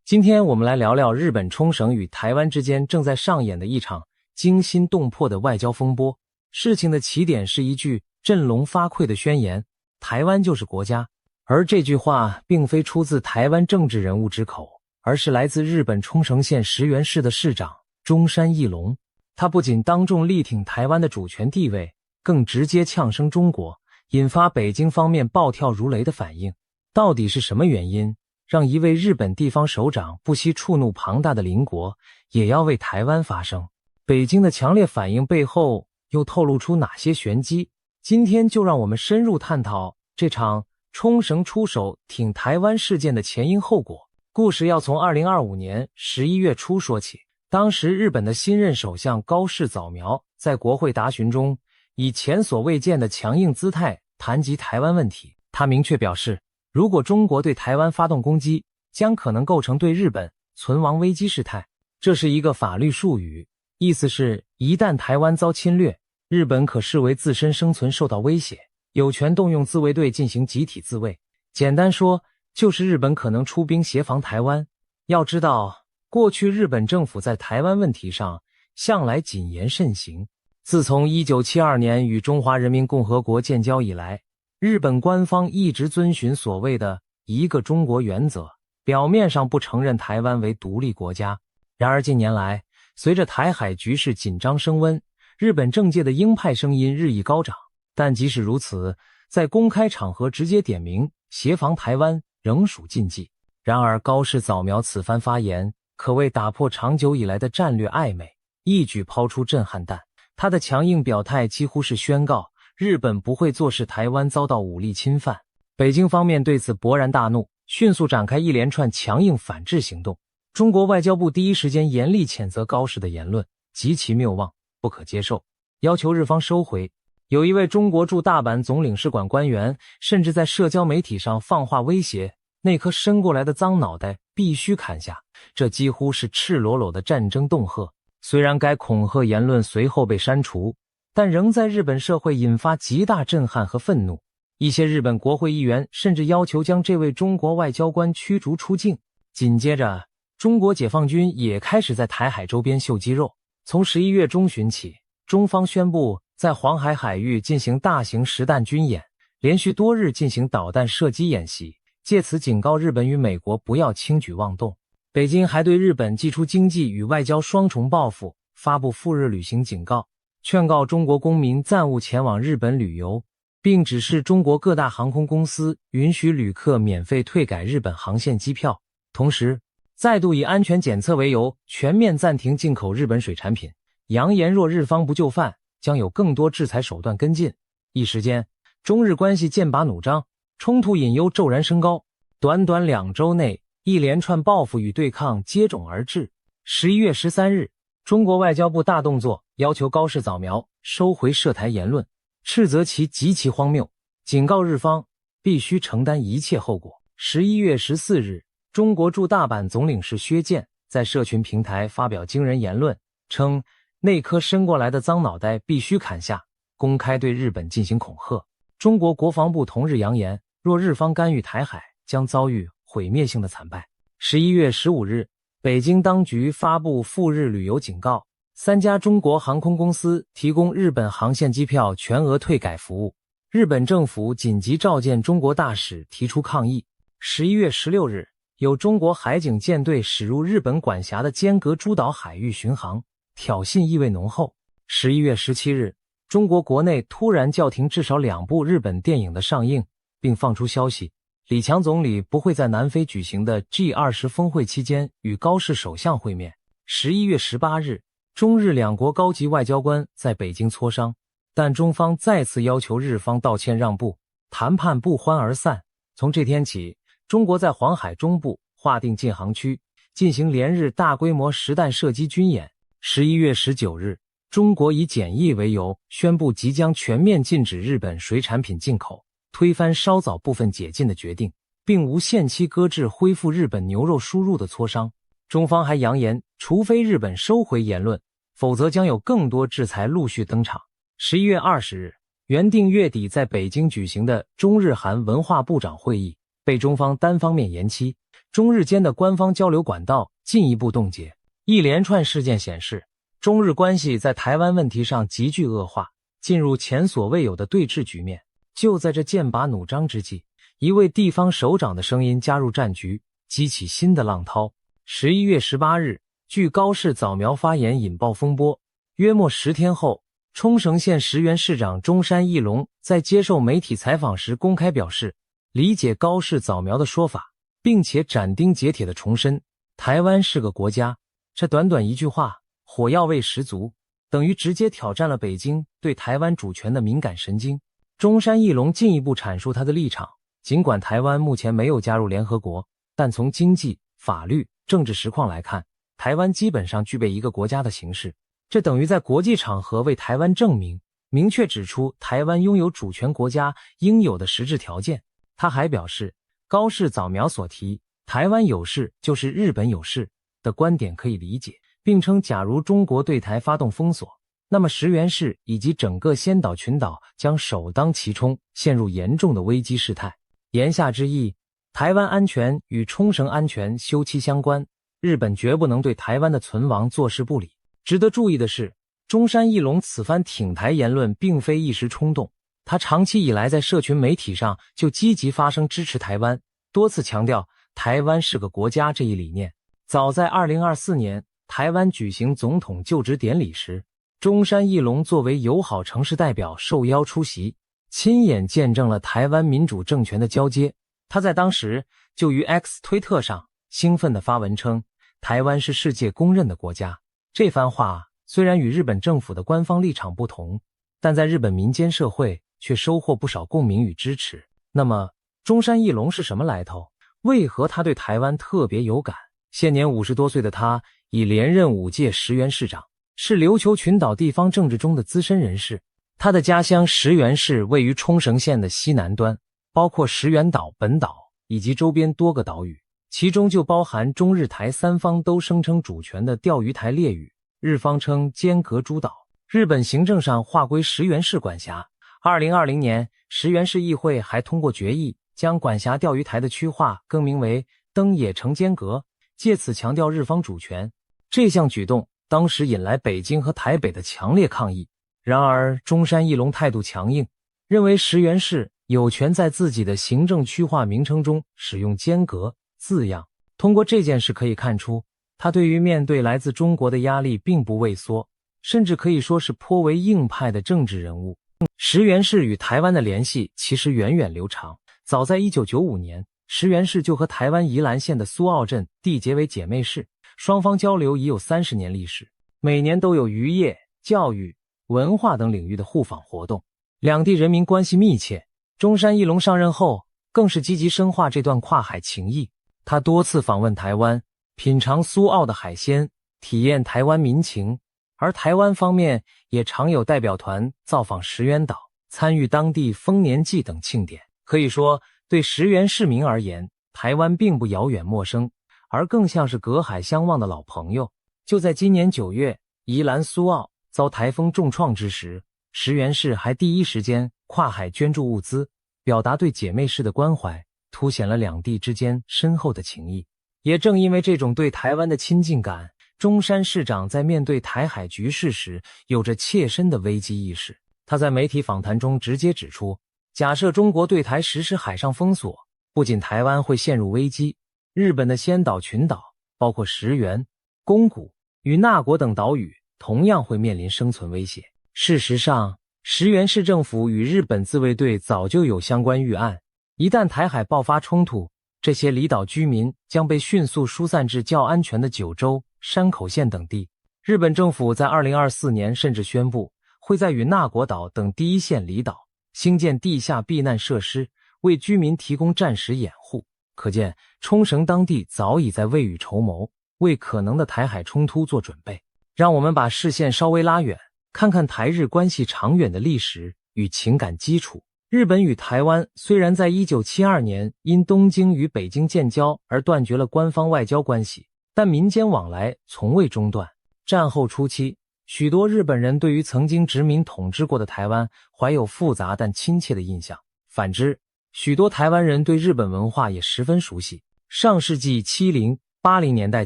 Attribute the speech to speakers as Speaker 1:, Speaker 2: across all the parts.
Speaker 1: 今天我们来聊聊日本冲绳与台湾之间正在上演的一场惊心动魄的外交风波。事情的起点是一句振聋发聩的宣言：台湾就是国家。而这句话并非出自台湾政治人物之口，而是来自日本冲绳县石垣市的市长中山义隆。他不仅当众力挺台湾的主权地位，更直接呛声中国，引发北京方面暴跳如雷的反应。到底是什么原因让一位日本地方首长不惜触怒庞大的邻国，也要为台湾发声？北京的强烈反应背后又透露出哪些玄机？今天就让我们深入探讨这场冲绳出手挺台湾事件的前因后果。故事要从2025年11月初说起。当时日本的新任首相高市早苗在国会答询中以前所未见的强硬姿态谈及台湾问题。他明确表示，如果中国对台湾发动攻击，将可能构成对日本存亡危机事态。这是一个法律术语，意思是一旦台湾遭侵略，日本可视为自身生存受到威胁，有权动用自卫队进行集体自卫。简单说，就是日本可能出兵协防台湾。要知道，过去日本政府在台湾问题上向来谨言慎行。自从1972年与中华人民共和国建交以来，日本官方一直遵循所谓的一个中国原则，表面上不承认台湾为独立国家。然而近年来，随着台海局势紧张升温，日本政界的鹰派声音日益高涨。但即使如此，在公开场合直接点名协防台湾仍属禁忌。然而高市早苗此番发言可谓打破长久以来的战略暧昧，一举抛出震撼弹。他的强硬表态几乎是宣告日本不会坐视台湾遭到武力侵犯。北京方面对此勃然大怒，迅速展开一连串强硬反制行动。中国外交部第一时间严厉谴责高市的言论，极其谬妄，不可接受，要求日方收回。有一位中国驻大阪总领事馆官员甚至在社交媒体上放话威胁，那颗伸过来的脏脑袋必须砍下。这几乎是赤裸裸的战争恫吓。虽然该恐吓言论随后被删除，但仍在日本社会引发极大震撼和愤怒。一些日本国会议员甚至要求将这位中国外交官驱逐出境。紧接着，中国解放军也开始在台海周边秀肌肉。从11月中旬起，中方宣布在黄海海域进行大型实弹军演，连续多日进行导弹射击演习，借此警告日本与美国不要轻举妄动。北京还对日本祭出经济与外交双重报复，发布赴日旅行警告，劝告中国公民暂勿前往日本旅游，并指示中国各大航空公司允许旅客免费退改日本航线机票。同时，再度以安全检测为由，全面暂停进口日本水产品，扬言若日方不就范，将有更多制裁手段跟进。一时间，中日关系剑拔弩张，冲突隐忧骤然升高。短短2周内，一连串报复与对抗接踵而至。11月13日，中国外交部大动作，要求高市早苗收回涉台言论，斥责其极其荒谬，警告日方必须承担一切后果。11月14日，中国驻大阪总领事薛健在社群平台发表惊人言论，称那颗伸过来的脏脑袋必须砍下，公开对日本进行恐吓。中国国防部同日扬言，若日方干预台海，将遭遇毁灭性的惨败。11月15日，北京当局发布赴日旅游警告，3家中国航空公司提供日本航线机票全额退改服务。日本政府紧急召见中国大使提出抗议。11月16日，有中国海警舰队驶入日本管辖的尖阁诸岛海域巡航，挑衅意味浓厚。11月17日，中国国内突然叫停至少2部日本电影的上映，并放出消息，李强总理不会在南非举行的 G20 峰会期间与高市首相会面。11月18日，中日2国高级外交官在北京磋商，但中方再次要求日方道歉让步，谈判不欢而散。从这天起，中国在黄海中部划定禁航区，进行连日大规模实弹射击军演。11月19日，中国以检疫为由，宣布即将全面禁止日本水产品进口，推翻稍早部分解禁的决定，并无限期搁置恢复日本牛肉输入的磋商。中方还扬言，除非日本收回言论，否则将有更多制裁陆续登场。11月20日，原定月底在北京举行的中日韩文化部长会议被中方单方面延期。中日间的官方交流管道进一步冻结。一连串事件显示，中日关系在台湾问题上急剧恶化，进入前所未有的对峙局面。就在这剑拔弩张之际，一位地方首长的声音加入战局，激起新的浪涛。11月18日，据高市早苗发言引爆风波。约莫10天后，冲绳县石垣市长中山义隆在接受媒体采访时公开表示，理解高市早苗的说法，并且斩钉截铁地重申，台湾是个国家。这短短一句话，火药味十足，等于直接挑战了北京对台湾主权的敏感神经。中山义隆进一步阐述他的立场，尽管台湾目前没有加入联合国，但从经济、法律、政治实况来看，台湾基本上具备一个国家的形式。这等于在国际场合为台湾证明，明确指出台湾拥有主权国家应有的实质条件。他还表示，高市早苗所提台湾有事就是日本有事的观点可以理解，并称假如中国对台发动封锁，那么石垣市以及整个仙岛群岛将首当其冲，陷入严重的危机事态。言下之意，台湾安全与冲绳安全休戚相关，日本绝不能对台湾的存亡坐视不理。值得注意的是，中山义隆此番挺台言论并非一时冲动，他长期以来在社群媒体上就积极发声支持台湾，多次强调台湾是个国家这一理念。早在2024年台湾举行总统就职典礼时，中山义隆作为友好城市代表受邀出席，亲眼见证了台湾民主政权的交接。他在当时就于 X 推特上兴奋地发文称，台湾是世界公认的国家。这番话虽然与日本政府的官方立场不同，但在日本民间社会却收获不少共鸣与支持。那么，中山义隆是什么来头？为何他对台湾特别有感？现年50多岁的他已连任5届石垣市长，是琉球群岛地方政治中的资深人士。他的家乡石垣市位于冲绳县的西南端，包括石垣岛本岛以及周边多个岛屿，其中就包含中日台三方都声称主权的钓鱼台列屿，日方称尖阁诸岛，日本行政上划归石垣市管辖。2020年，石垣市议会还通过决议，将管辖钓鱼台的区划更名为登野城尖阁，借此强调日方主权。这项举动当时引来北京和台北的强烈抗议。然而，中山义隆态度强硬，认为石垣市有权在自己的行政区划名称中使用尖阁字样。通过这件事可以看出，他对于面对来自中国的压力并不畏缩，甚至可以说是颇为硬派的政治人物。石垣市与台湾的联系其实源远流长，早在1995年，石垣市就和台湾宜兰县的苏澳镇缔结为姐妹市，双方交流已有30年历史，每年都有渔业、教育、文化等领域的互访活动，两地人民关系密切。中山义隆上任后，更是积极深化这段跨海情谊。他多次访问台湾，品尝苏澳的海鲜，体验台湾民情，而台湾方面也常有代表团造访石垣岛，参与当地丰年祭等庆典。可以说，对石垣市民而言，台湾并不遥远陌生，而更像是隔海相望的老朋友。就在今年9月，宜兰苏澳遭台风重创之时，石垣市还第一时间跨海捐助物资，表达对姐妹市的关怀，凸显了两地之间深厚的情谊。也正因为这种对台湾的亲近感，中山市长在面对台海局势时有着切身的危机意识。他在媒体访谈中直接指出，假设中国对台实施海上封锁，不仅台湾会陷入危机，日本的仙岛群岛，包括石垣、宫古与那国等岛屿同样会面临生存威胁。事实上，石垣市政府与日本自卫队早就有相关预案，一旦台海爆发冲突，这些离岛居民将被迅速疏散至较安全的九州、山口县等地。日本政府在2024年甚至宣布，会在与那国岛等第一线离岛兴建地下避难设施，为居民提供暂时掩护。可见，冲绳当地早已在未雨绸缪，为可能的台海冲突做准备。让我们把视线稍微拉远，看看台日关系长远的历史与情感基础。日本与台湾虽然在1972年因东京与北京建交而断绝了官方外交关系，但民间往来从未中断。战后初期，许多日本人对于曾经殖民统治过的台湾怀有复杂但亲切的印象。反之，许多台湾人对日本文化也十分熟悉。上世纪70、80年代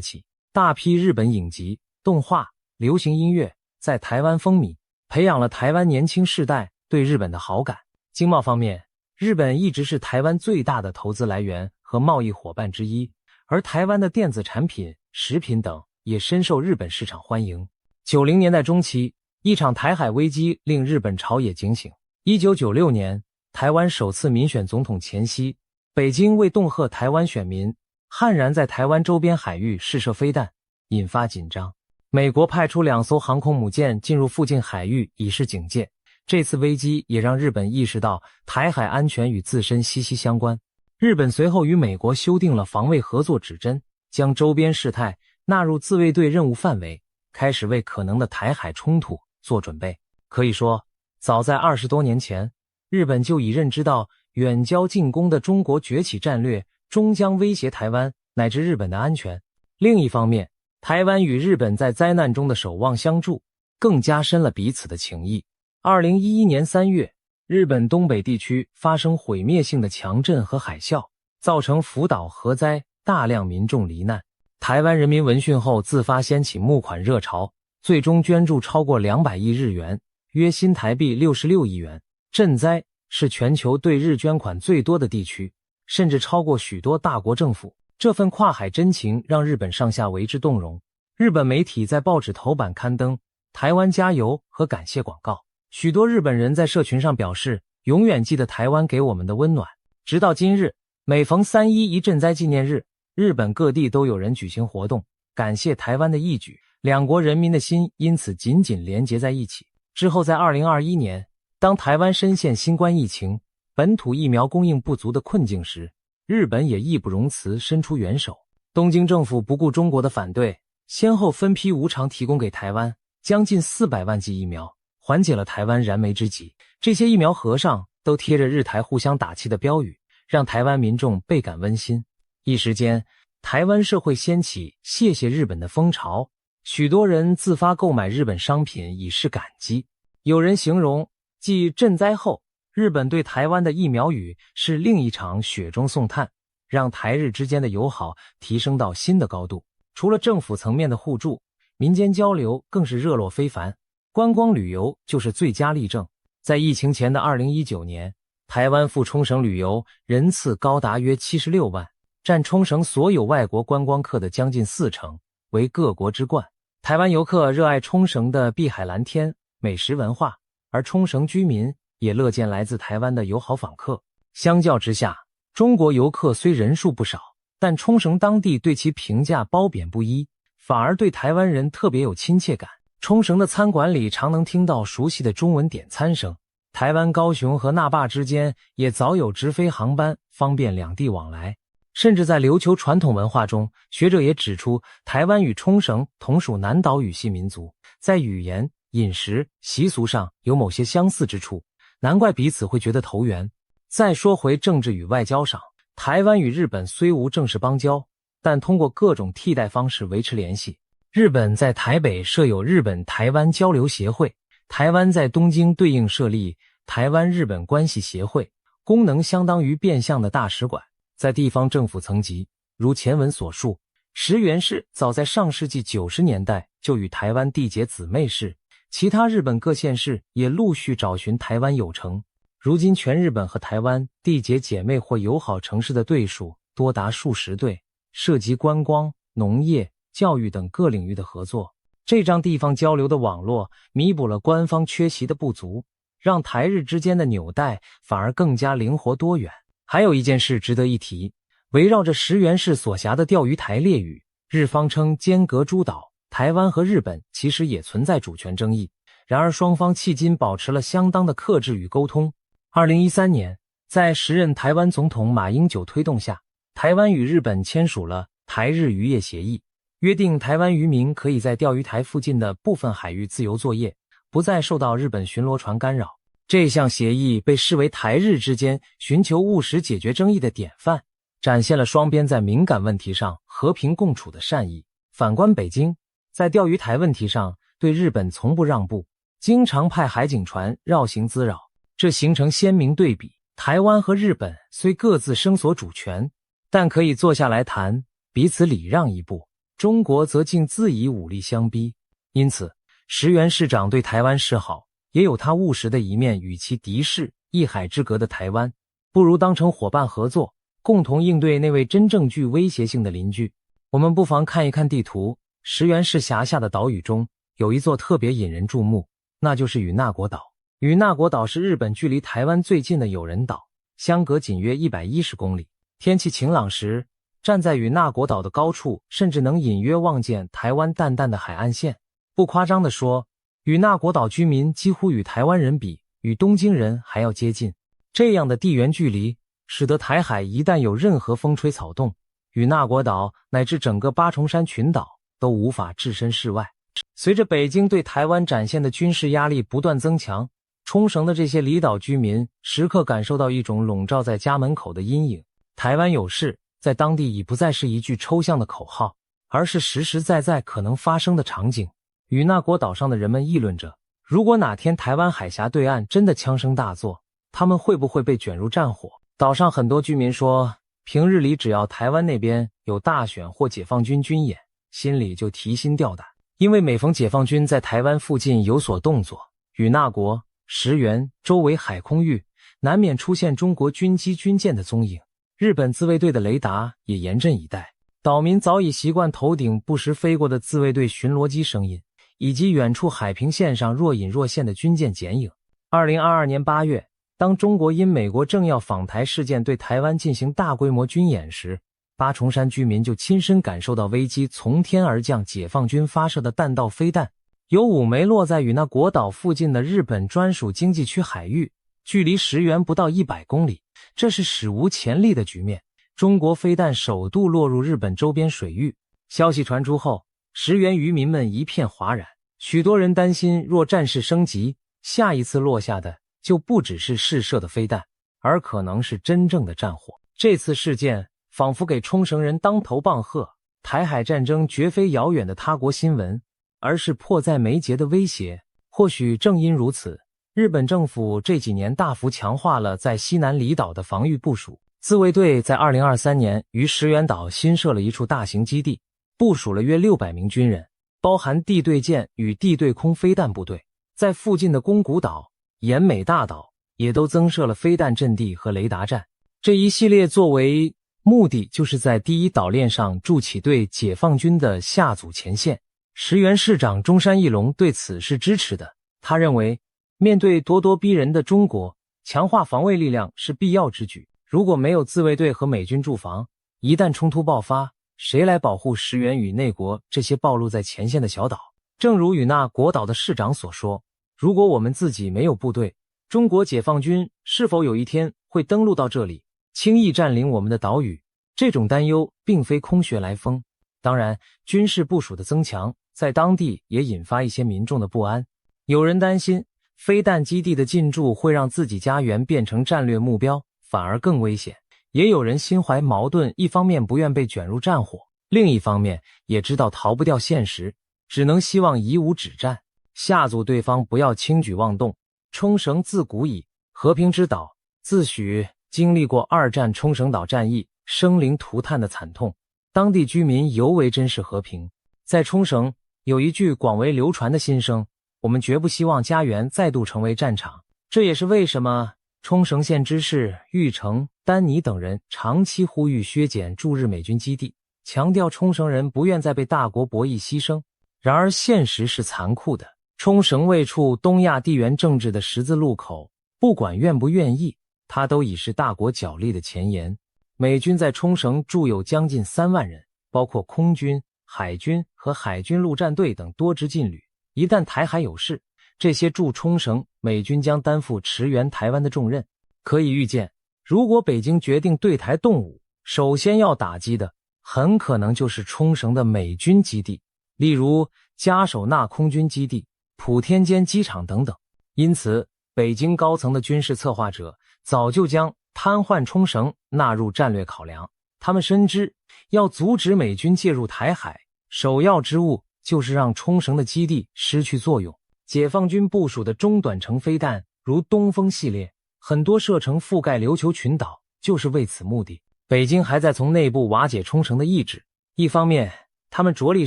Speaker 1: 起，大批日本影集、动画、流行音乐在台湾风靡，培养了台湾年轻世代对日本的好感。经贸方面，日本一直是台湾最大的投资来源和贸易伙伴之一，而台湾的电子产品、食品等也深受日本市场欢迎。90年代中期，一场台海危机令日本朝野警醒。1996年，台湾首次民选总统前夕，北京为恫吓台湾选民，悍然在台湾周边海域试射飞弹，引发紧张。美国派出2艘航空母舰进入附近海域以示警戒。这次危机也让日本意识到台海安全与自身息息相关。日本随后与美国修订了防卫合作指针，将周边事态纳入自卫队任务范围，开始为可能的台海冲突做准备。可以说，早在20多年前，日本就已认知到远交近攻的中国崛起战略终将威胁台湾乃至日本的安全。另一方面，台湾与日本在灾难中的守望相助，更加深了彼此的情谊。2011年3月，日本东北地区发生毁灭性的强震和海啸，造成福岛核灾，大量民众罹难。台湾人民闻讯后自发掀起募款热潮，最终捐助超过200亿日元，约新台币66亿元。震灾是全球对日捐款最多的地区，甚至超过许多大国政府。这份跨海真情让日本上下为之动容。日本媒体在报纸头版刊登台湾加油和感谢广告，许多日本人在社群上表示永远记得台湾给我们的温暖。直到今日，每逢311震灾纪念日，日本各地都有人举行活动，感谢台湾的义举，两国人民的心因此紧紧连结在一起。之后在2021年，当台湾深陷新冠疫情、本土疫苗供应不足的困境时，日本也义不容辞伸出援手。东京政府不顾中国的反对，先后分批无偿提供给台湾将近400万剂疫苗，缓解了台湾燃眉之急。这些疫苗盒上都贴着日台互相打气的标语，让台湾民众倍感温馨。一时间，台湾社会掀起谢谢日本的风潮，许多人自发购买日本商品以示感激。有人形容，继震灾后，日本对台湾的疫苗雨是另一场雪中送炭，让台日之间的友好提升到新的高度。除了政府层面的互助，民间交流更是热络非凡，观光旅游就是最佳例证。在疫情前的2019年，台湾赴冲绳旅游人次高达约76万，占冲绳所有外国观光客的将近40%，为各国之冠。台湾游客热爱冲绳的碧海蓝天、美食文化，而冲绳居民也乐见来自台湾的友好访客。相较之下，中国游客虽人数不少，但冲绳当地对其评价褒贬不一，反而对台湾人特别有亲切感。冲绳的餐馆里常能听到熟悉的中文点餐声，台湾高雄和那霸之间也早有直飞航班，方便两地往来。甚至在琉球传统文化中，学者也指出，台湾与冲绳同属南岛语系民族，在语言、饮食、习俗上有某些相似之处，难怪彼此会觉得投缘。再说回政治与外交上，台湾与日本虽无正式邦交，但通过各种替代方式维持联系。日本在台北设有日本台湾交流协会，台湾在东京对应设立台湾日本关系协会，功能相当于变相的大使馆。在地方政府层级，如前文所述，石垣市早在上世纪90年代就与台湾缔结姊妹市，其他日本各县市也陆续找寻台湾友城。如今全日本和台湾缔结姐妹或友好城市的队数多达数十队，涉及观光、农业、教育等各领域的合作。这张地方交流的网络弥补了官方缺席的不足，让台日之间的纽带反而更加灵活多元。还有一件事值得一提，围绕着石垣市所辖的钓鱼台列屿，日方称间隔诸岛，台湾和日本其实也存在主权争议，然而双方迄今保持了相当的克制与沟通。2013年，在时任台湾总统马英九推动下，台湾与日本签署了台日渔业协议，约定台湾渔民可以在钓鱼台附近的部分海域自由作业，不再受到日本巡逻船干扰。这项协议被视为台日之间寻求务实解决争议的典范，展现了双边在敏感问题上和平共处的善意。反观北京，在钓鱼台问题上对日本从不让步，经常派海警船绕行滋扰，这形成鲜明对比。台湾和日本虽各自声索主权，但可以坐下来谈，彼此礼让一步。中国则竟自以武力相逼。因此，石原市长对台湾示好，也有他务实的一面。与其敌视一海之隔的台湾，不如当成伙伴合作，共同应对那位真正具威胁性的邻居。我们不妨看一看地图，石原市辖下的岛屿中有一座特别引人注目，那就是与那国岛。与那国岛是日本距离台湾最近的有人岛，相隔仅约110公里。天气晴朗时，站在与那国岛的高处，甚至能隐约望见台湾淡淡的海岸线。不夸张地说，与那国岛居民几乎与台湾人比，与东京人还要接近。这样的地缘距离，使得台海一旦有任何风吹草动，与那国岛乃至整个八重山群岛都无法置身事外。随着北京对台湾展现的军事压力不断增强，冲绳的这些离岛居民时刻感受到一种笼罩在家门口的阴影。台湾有事，在当地已不再是一句抽象的口号，而是实实在在可能发生的场景。与那国岛上的人们议论着，如果哪天台湾海峡对岸真的枪声大作，他们会不会被卷入战火？岛上很多居民说，平日里只要台湾那边有大选或解放军军演，心里就提心吊胆，因为每逢解放军在台湾附近有所动作，与那国、石原周围海空域难免出现中国军机军舰的踪影。日本自卫队的雷达也严阵以待，岛民早已习惯头顶不时飞过的自卫队巡逻机声音，以及远处海平线上若隐若现的军舰剪影。2022年8月，当中国因美国政要访台事件对台湾进行大规模军演时，八重山居民就亲身感受到危机从天而降，解放军发射的弹道飞弹有5枚落在与那国岛附近的日本专属经济区海域，距离石原不到100公里，这是史无前例的局面。中国飞弹首度落入日本周边水域，消息传出后，石原渔民们一片哗然，许多人担心若战事升级，下一次落下的就不只是试射的飞弹，而可能是真正的战火。这次事件仿佛给冲绳人当头棒喝，台海战争绝非遥远的他国新闻，而是迫在眉睫的威胁。或许正因如此，日本政府这几年大幅强化了在西南离岛的防御部署。自卫队在2023年于石原岛新设了一处大型基地，部署了约600名军人，包含地对舰与地对空飞弹部队。在附近的宫古岛、岩美大岛也都增设了飞弹阵地和雷达站。这一系列作为目的就是在第一岛链上筑起对解放军的下阻前线。石原市长中山义隆对此是支持的，他认为面对咄咄逼人的中国，强化防卫力量是必要之举。如果没有自卫队和美军驻防，一旦冲突爆发，谁来保护石原与内国这些暴露在前线的小岛？正如与那国岛的市长所说，如果我们自己没有部队，中国解放军是否有一天会登陆到这里，轻易占领我们的岛屿？这种担忧并非空穴来风。当然，军事部署的增强在当地也引发一些民众的不安。有人担心飞弹基地的进驻会让自己家园变成战略目标，反而更危险。也有人心怀矛盾，一方面不愿被卷入战火，另一方面也知道逃不掉现实，只能希望以武止战，下阻对方不要轻举妄动。冲绳自古以和平之岛，自诩经历过2战冲绳岛战役生灵涂炭的惨痛，当地居民尤为珍视和平。在冲绳有一句广为流传的心声，我们绝不希望家园再度成为战场。这也是为什么冲绳县知事玉城丹尼等人长期呼吁削减驻日美军基地，强调冲绳人不愿再被大国博弈牺牲。然而现实是残酷的，冲绳位处东亚地缘政治的十字路口，不管愿不愿意，它都已是大国角力的前沿。美军在冲绳驻有将近3万人，包括空军、海军和海军陆战队等多支劲旅。一旦台海有事，这些驻冲绳美军将担负驰援台湾的重任。可以预见，如果北京决定对台动武，首先要打击的很可能就是冲绳的美军基地，例如加手纳空军基地、普天间机场等等。因此，北京高层的军事策划者早就将瘫痪冲绳纳入战略考量。他们深知，要阻止美军介入台海，首要之务就是让冲绳的基地失去作用。解放军部署的中短程飞弹如东风系列，很多射程覆盖琉球群岛，就是为此目的。北京还在从内部瓦解冲绳的意志。一方面，他们着力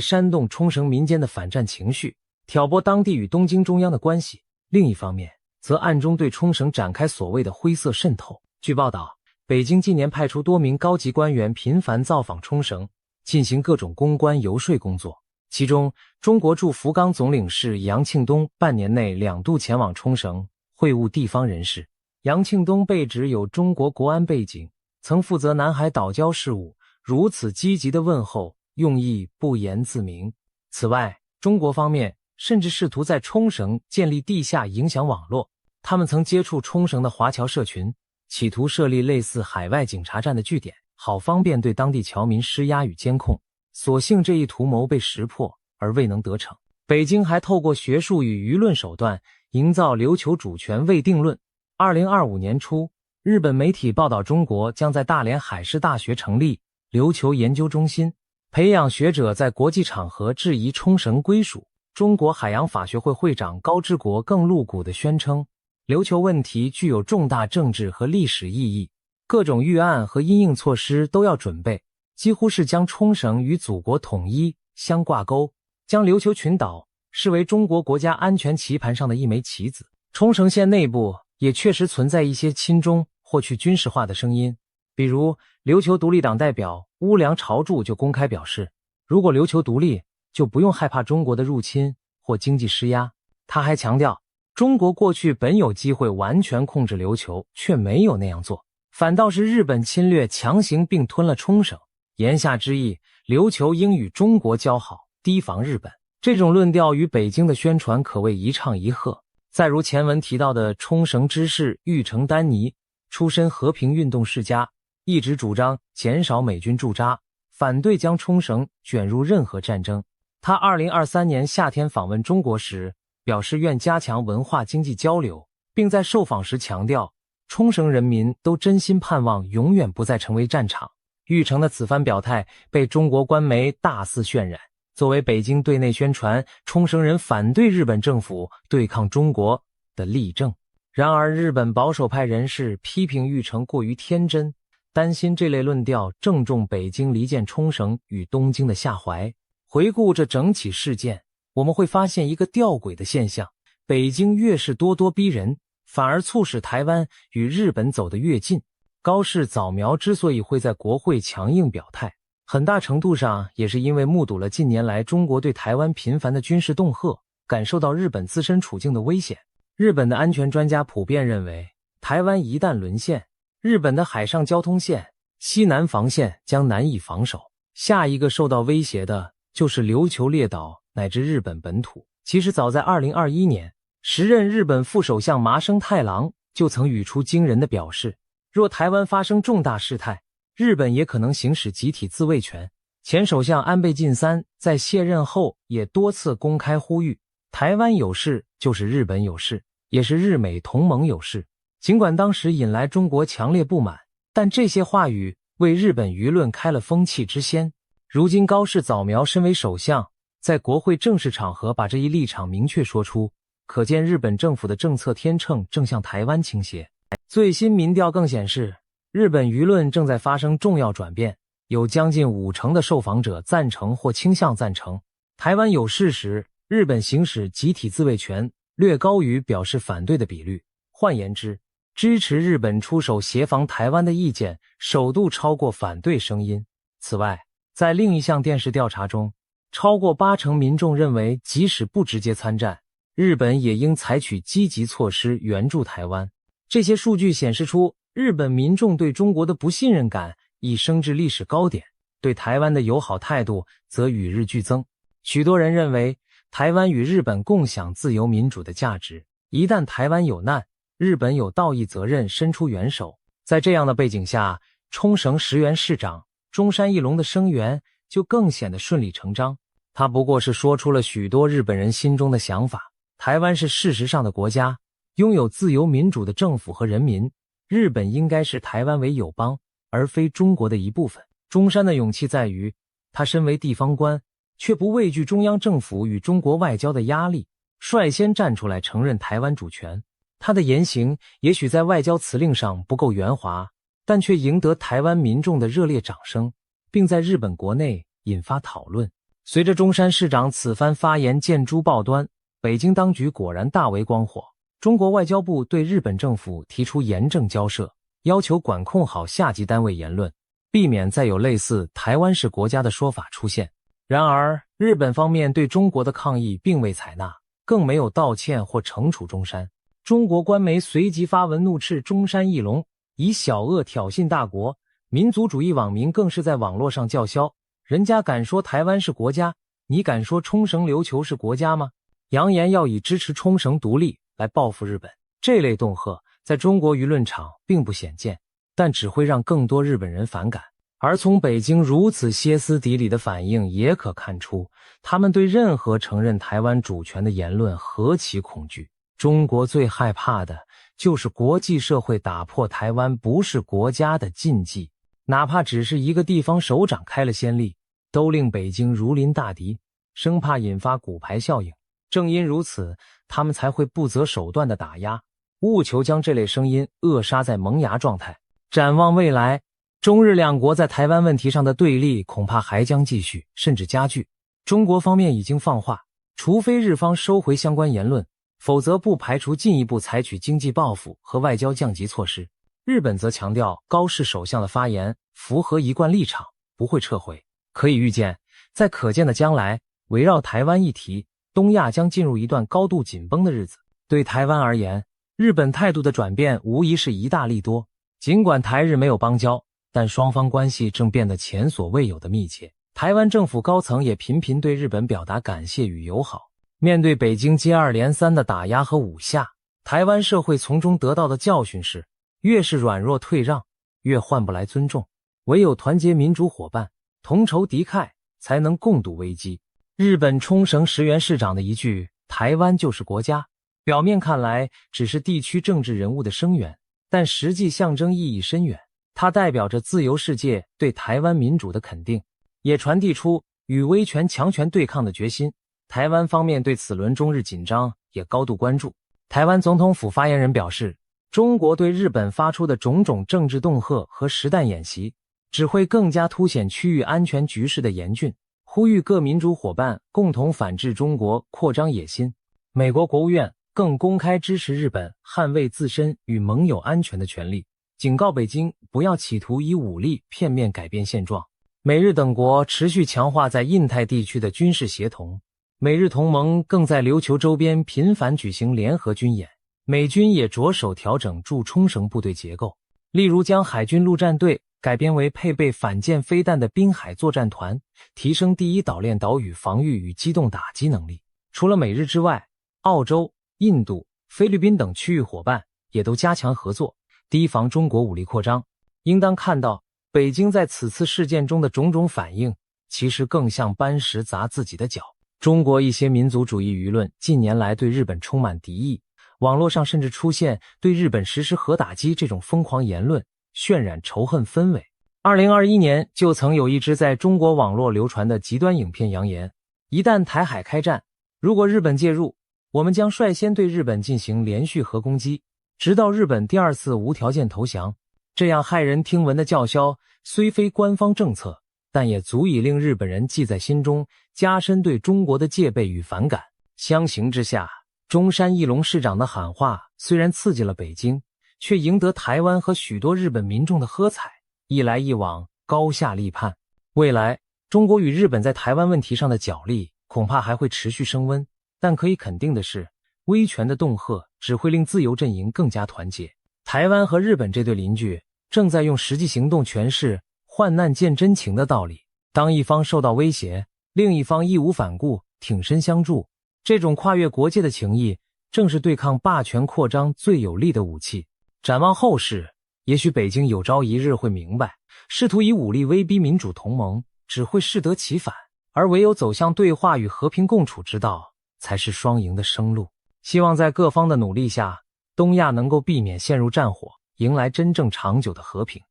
Speaker 1: 煽动冲绳民间的反战情绪，挑拨当地与东京中央的关系；另一方面，则暗中对冲绳展开所谓的灰色渗透。据报道，北京近年派出多名高级官员频繁造访冲绳，进行各种公关游说工作。其中，中国驻福冈总领事杨庆东半年内2度前往冲绳会晤地方人士。杨庆东被指有中国国安背景，曾负责南海岛礁事务，如此积极的问候，用意不言自明。此外，中国方面甚至试图在冲绳建立地下影响网络，他们曾接触冲绳的华侨社群，企图设立类似海外警察站的据点，好方便对当地侨民施压与监控。所幸这一图谋被识破，而未能得逞。北京还透过学术与舆论手段，营造琉球主权未定论。2025年初，日本媒体报道中国将在大连海事大学成立琉球研究中心，培养学者在国际场合质疑冲绳归属。中国海洋法学会会长高之国更露骨地宣称，琉球问题具有重大政治和历史意义，各种预案和因应措施都要准备，几乎是将冲绳与祖国统一相挂钩，将琉球群岛视为中国国家安全棋盘上的一枚棋子。冲绳县内部也确实存在一些亲中或去军事化的声音，比如琉球独立党代表乌良朝助就公开表示，如果琉球独立，就不用害怕中国的入侵或经济施压。他还强调，中国过去本有机会完全控制琉球，却没有那样做，反倒是日本侵略强行并吞了冲绳。言下之意，琉球应与中国交好，提防日本。这种论调与北京的宣传可谓一唱一和。再如前文提到的冲绳知事玉城丹尼，出身和平运动世家，一直主张减少美军驻扎，反对将冲绳卷入任何战争。他2023年夏天访问中国时，表示愿加强文化经济交流，并在受访时强调，冲绳人民都真心盼望永远不再成为战场。玉城的此番表态被中国官媒大肆渲染，作为北京对内宣传冲绳人反对日本政府对抗中国的例证。然而，日本保守派人士批评玉城过于天真，担心这类论调正中北京离间冲绳与东京的下怀。回顾这整起事件，我们会发现一个吊诡的现象，北京越是咄咄逼人，反而促使台湾与日本走得越近。高市早苗之所以会在国会强硬表态，很大程度上也是因为目睹了近年来中国对台湾频繁的军事恫吓，感受到日本自身处境的危险。日本的安全专家普遍认为，台湾一旦沦陷，日本的海上交通线、西南防线将难以防守，下一个受到威胁的就是琉球列岛乃至日本本土。其实早在2021年，时任日本副首相麻生太郎就曾语出惊人的表示，若台湾发生重大事态，日本也可能行使集体自卫权。前首相安倍晋三在卸任后也多次公开呼吁，台湾有事就是日本有事，也是日美同盟有事。尽管当时引来中国强烈不满，但这些话语为日本舆论开了风气之先。如今高市早苗身为首相，在国会正式场合把这一立场明确说出，可见日本政府的政策天秤正向台湾倾斜。最新民调更显示，日本舆论正在发生重要转变，有将近50%的受访者赞成或倾向赞成。台湾有事时，日本行使集体自卫权略高于表示反对的比率。换言之，支持日本出手协防台湾的意见首度超过反对声音。此外，在另一项电视调查中，超过80%民众认为即使不直接参战，日本也应采取积极措施援助台湾。这些数据显示出，日本民众对中国的不信任感已升至历史高点，对台湾的友好态度则与日俱增。许多人认为，台湾与日本共享自由民主的价值，一旦台湾有难，日本有道义责任伸出援手。在这样的背景下，冲绳石原市长中山义隆的声援就更显得顺理成章。他不过是说出了许多日本人心中的想法。台湾是事实上的国家，拥有自由民主的政府和人民，日本应该视台湾为友邦，而非中国的一部分。中山的勇气在于，他身为地方官，却不畏惧中央政府与中国外交的压力，率先站出来承认台湾主权。他的言行也许在外交辞令上不够圆滑，但却赢得台湾民众的热烈掌声，并在日本国内引发讨论。随着中山市长此番发言见诸报端，北京当局果然大为光火。中国外交部对日本政府提出严正交涉，要求管控好下级单位言论，避免再有类似台湾是国家的说法出现。然而，日本方面对中国的抗议并未采纳，更没有道歉或惩处中山。中国官媒随即发文怒斥中山义隆以小恶挑衅大国，民族主义网民更是在网络上叫嚣：人家敢说台湾是国家，你敢说冲绳琉球是国家吗？扬言要以支持冲绳独立来报复日本。这类恫吓在中国舆论场并不鲜见，但只会让更多日本人反感。而从北京如此歇斯底里的反应也可看出，他们对任何承认台湾主权的言论何其恐惧。中国最害怕的就是国际社会打破台湾不是国家的禁忌，哪怕只是一个地方首长开了先例，都令北京如临大敌，生怕引发骨牌效应。正因如此，他们才会不择手段的打压，务求将这类声音扼杀在萌芽状态。展望未来，中日两国在台湾问题上的对立恐怕还将继续，甚至加剧。中国方面已经放话，除非日方收回相关言论，否则不排除进一步采取经济报复和外交降级措施。日本则强调高市首相的发言符合一贯立场，不会撤回。可以预见，在可见的将来，围绕台湾议题，东亚将进入一段高度紧绷的日子。对台湾而言，日本态度的转变无疑是一大利多。尽管台日没有邦交，但双方关系正变得前所未有的密切。台湾政府高层也频频对日本表达感谢与友好。面对北京接二连三的打压和武吓，台湾社会从中得到的教训是，越是软弱退让，越换不来尊重。唯有团结民主伙伴，同仇敌忾，才能共度危机。日本冲绳石原市长的一句“台湾就是国家”，表面看来只是地区政治人物的声援，但实际象征意义深远。它代表着自由世界对台湾民主的肯定，也传递出与威权强权对抗的决心。台湾方面对此轮中日紧张也高度关注。台湾总统府发言人表示，中国对日本发出的种种政治恫吓和实弹演习，只会更加凸显区域安全局势的严峻，呼吁各民主伙伴共同反制中国扩张野心。美国国务院更公开支持日本捍卫自身与盟友安全的权利，警告北京不要企图以武力片面改变现状。美日等国持续强化在印太地区的军事协同，美日同盟更在琉球周边频繁举行联合军演，美军也着手调整驻冲绳部队结构，例如将海军陆战队改编为配备反舰飞弹的滨海作战团，提升第一岛链岛屿防御与机动打击能力。除了美日之外，澳洲、印度、菲律宾等区域伙伴也都加强合作，提防中国武力扩张。应当看到，北京在此次事件中的种种反应，其实更像搬石砸自己的脚。中国一些民族主义舆论近年来对日本充满敌意，网络上甚至出现对日本实施核打击这种疯狂言论，渲染仇恨氛围。2021年就曾有一支在中国网络流传的极端影片扬言，一旦台海开战，如果日本介入，我们将率先对日本进行连续核攻击，直到日本第二次无条件投降。这样骇人听闻的叫嚣虽非官方政策，但也足以令日本人记在心中，加深对中国的戒备与反感。相形之下，中山义隆市长的喊话虽然刺激了北京，却赢得台湾和许多日本民众的喝彩，一来一往，高下立判。未来，中国与日本在台湾问题上的角力恐怕还会持续升温，但可以肯定的是，威权的恫吓只会令自由阵营更加团结。台湾和日本这对邻居正在用实际行动诠释患难见真情的道理。当一方受到威胁，另一方义无反顾，挺身相助，这种跨越国界的情谊，正是对抗霸权扩张最有力的武器。展望后世，也许北京有朝一日会明白，试图以武力威逼民主同盟，只会适得其反，而唯有走向对话与和平共处之道，才是双赢的生路。希望在各方的努力下，东亚能够避免陷入战火，迎来真正长久的和平。